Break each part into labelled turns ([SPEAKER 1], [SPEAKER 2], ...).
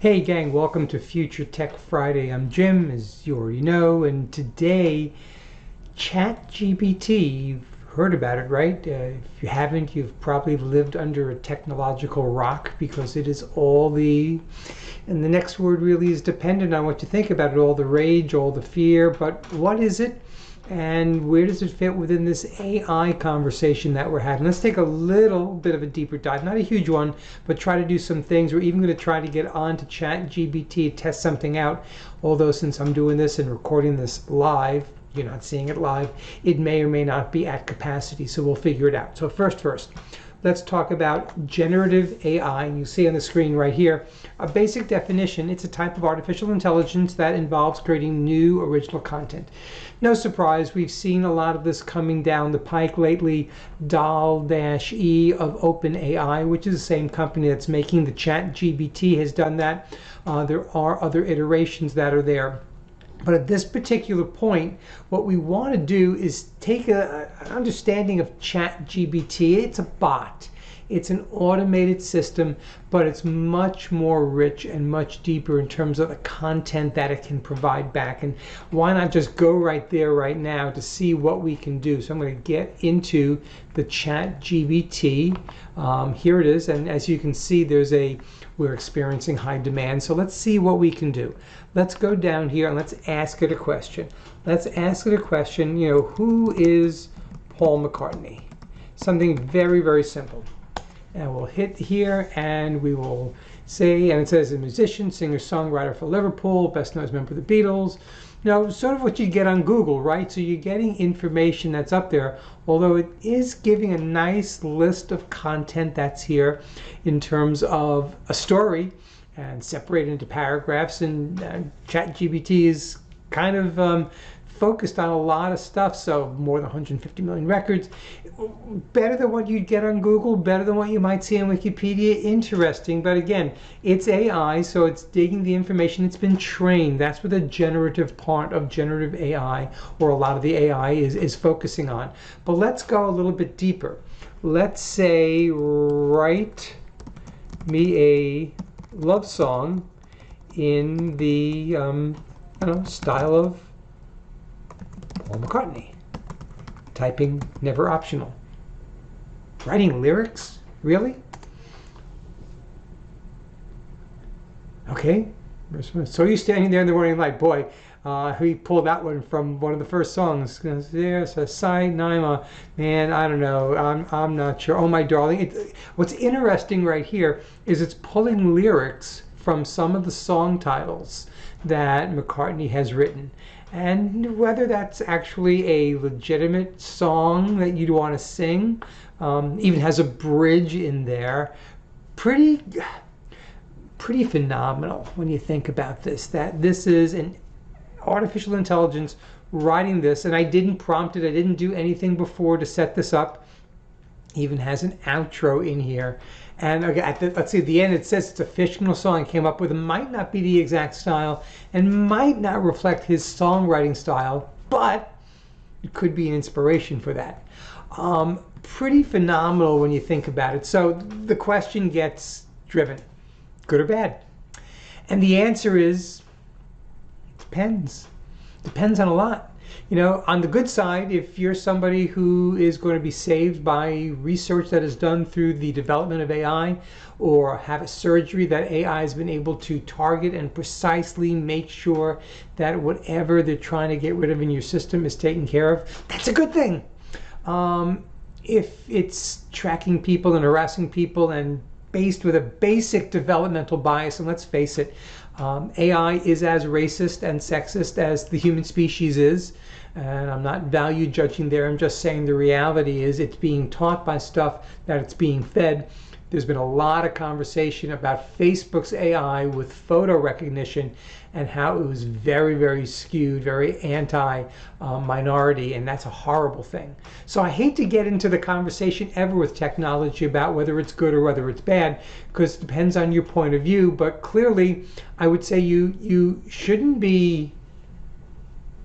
[SPEAKER 1] Hey gang, welcome to Future Tech Friday. I'm Jim, as you already know, and today ChatGPT, you've heard about it, right? If you haven't, you've probably lived under a technological rock because it is and the next word really is dependent on what you think about it, all the rage, all the fear, but what is it? And where does it fit within this AI conversation that we're having? Let's take a little bit of a deeper dive, not a huge one, but try to do some things. We're even going to try to get onto ChatGPT, test something out. Although since I'm doing this and recording this live, you're not seeing it live, it may or may not be at capacity, so we'll figure it out. So first, let's talk about generative AI. And you see on the screen right here, a basic definition. It's a type of artificial intelligence that involves creating new original content. No surprise, we've seen a lot of this coming down the pike lately. Dall-E of OpenAI, which is the same company that's making the ChatGPT, has done that. There are other iterations that are there. But at this particular point, what we want to do is take an understanding of ChatGPT. It's a bot. It's an automated system, but it's much more rich and much deeper in terms of the content that it can provide back. And why not just go right there right now to see what we can do? So I'm going to get into the ChatGPT. Here it is, and as you can see, we're experiencing high demand. So let's see what we can do. Let's go down here and let's ask it a question. Let's ask it a question, who is Paul McCartney? Something very, very simple. And we'll hit here and we will say, and it says a musician, singer, songwriter for Liverpool, best known as member of the Beatles. Sort of what you get on Google, right? So you're getting information that's up there, although it is giving a nice list of content that's here in terms of a story and separated into paragraphs. And ChatGPT is kind of focused on a lot of stuff, so more than 150 million records. Better than what you'd get on Google, better than what you might see on Wikipedia. Interesting, but again, it's AI, so it's digging the information. It's been trained. That's what the generative part of generative AI, or a lot of the AI, is focusing on. But let's go a little bit deeper. Let's say, write me a love song in the style of Paul McCartney. Typing never optional. Writing lyrics? Really? Okay. So you're standing there in the morning like, boy, he pulled that one from one of the first songs. There's a side nine. Man, I don't know. I'm not sure. Oh, my darling. What's interesting right here is it's pulling lyrics from some of the song titles that McCartney has written. And whether that's actually a legitimate song that you'd want to sing, even has a bridge in there. Pretty phenomenal when you think about this, that this is an artificial intelligence writing this, and I didn't prompt it, I didn't do anything before to set this up. Even has an outro in here. And let's see, at the end it says it's a fictional song I came up with. It might not be the exact style and might not reflect his songwriting style, but it could be an inspiration for that. Pretty phenomenal when you think about it. So the question gets driven, good or bad? And the answer is, it depends. Depends on a lot. On the good side, if you're somebody who is going to be saved by research that is done through the development of AI, or have a surgery that AI has been able to target and precisely make sure that whatever they're trying to get rid of in your system is taken care of, that's a good thing. If it's tracking people and harassing people and based with a basic developmental bias, and let's face it, AI is as racist and sexist as the human species is. And I'm not value judging there. I'm just saying the reality is it's being taught by stuff that it's being fed. There's been a lot of conversation about Facebook's AI with photo recognition and how it was very, very skewed, very anti-minority, and that's a horrible thing. So I hate to get into the conversation ever with technology about whether it's good or whether it's bad, because it depends on your point of view. But clearly, I would say you shouldn't be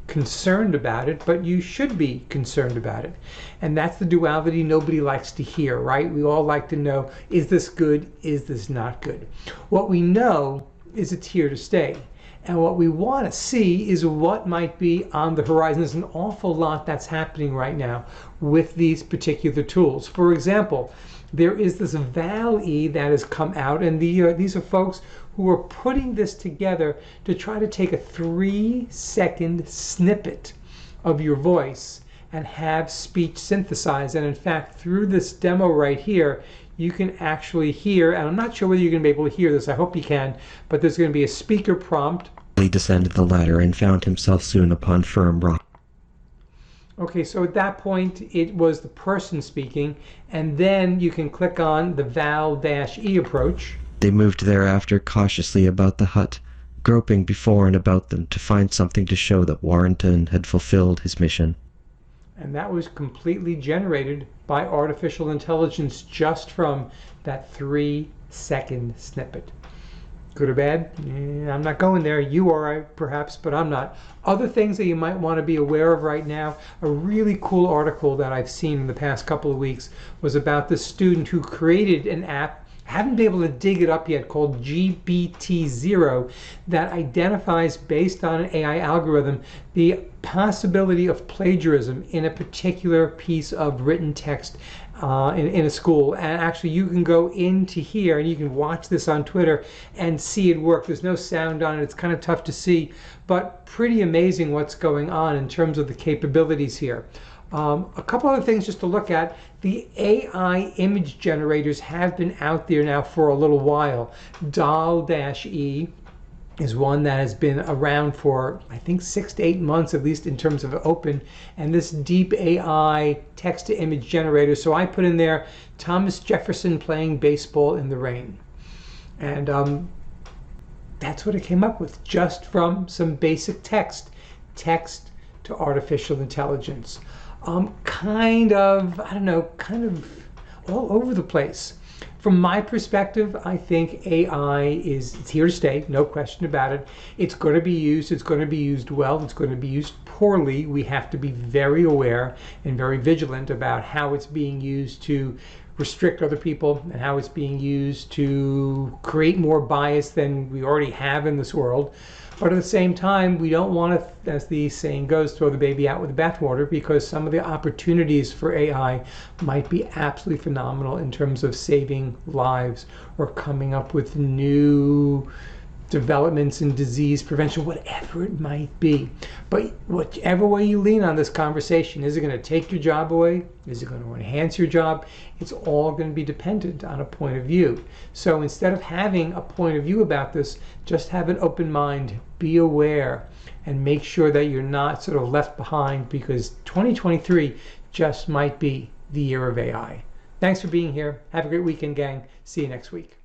[SPEAKER 1] concerned about it, but you should be concerned about it. And that's the duality nobody likes to hear, right? We all like to know, is this good? Is this not good? What we know is it's here to stay. And what we want to see is what might be on the horizon. There's an awful lot that's happening right now with these particular tools. For example, there is this Dall-E that has come out, and these are folks who are putting this together to try to take a 3-second snippet of your voice and have speech synthesized. And in fact, through this demo right here, you can actually hear, and I'm not sure whether you're going to be able to hear this, I hope you can, but there's going to be a speaker prompt.
[SPEAKER 2] He descended the ladder and found himself soon upon firm rock.
[SPEAKER 1] Okay, so at that point, it was the person speaking, and then you can click on the Val-E approach.
[SPEAKER 2] They moved thereafter cautiously about the hut, groping before and about them to find something to show that Warrington had fulfilled his mission.
[SPEAKER 1] And that was completely generated by artificial intelligence just from that 3-second snippet. Good or bad? I'm not going there. You are, perhaps, but I'm not. Other things that you might want to be aware of right now, a really cool article that I've seen in the past couple of weeks was about this student who created an app, haven't been able to dig it up yet, called GPT-0, that identifies, based on an AI algorithm, the possibility of plagiarism in a particular piece of written text in a school. And actually you can go into here and you can watch this on Twitter and see it work. There's no sound on it. It's kind of tough to see, but pretty amazing what's going on in terms of the capabilities here. A couple other things just to look at. The AI image generators have been out there now for a little while. Dall-E is one that has been around for, I think, 6 to 8 months, at least in terms of open. And this deep AI text-to-image generator. So I put in there Thomas Jefferson playing baseball in the rain. And that's what it came up with, just from some basic text to artificial intelligence. Kind of all over the place. From my perspective, I think AI it's here to stay, no question about it. It's going to be used, it's going to be used well, it's going to be used poorly. We have to be very aware and very vigilant about how it's being used to restrict other people and how it's being used to create more bias than we already have in this world. But at the same time, we don't want to, as the saying goes, throw the baby out with the bathwater, because some of the opportunities for AI might be absolutely phenomenal in terms of saving lives or coming up with new developments in disease prevention, whatever it might be. But whichever way you lean on this conversation, is it going to take your job away? Is it going to enhance your job? It's all going to be dependent on a point of view. So instead of having a point of view about this, just have an open mind, be aware, and make sure that you're not sort of left behind, because 2023 just might be the year of AI. Thanks for being here. Have a great weekend, gang. See you next week.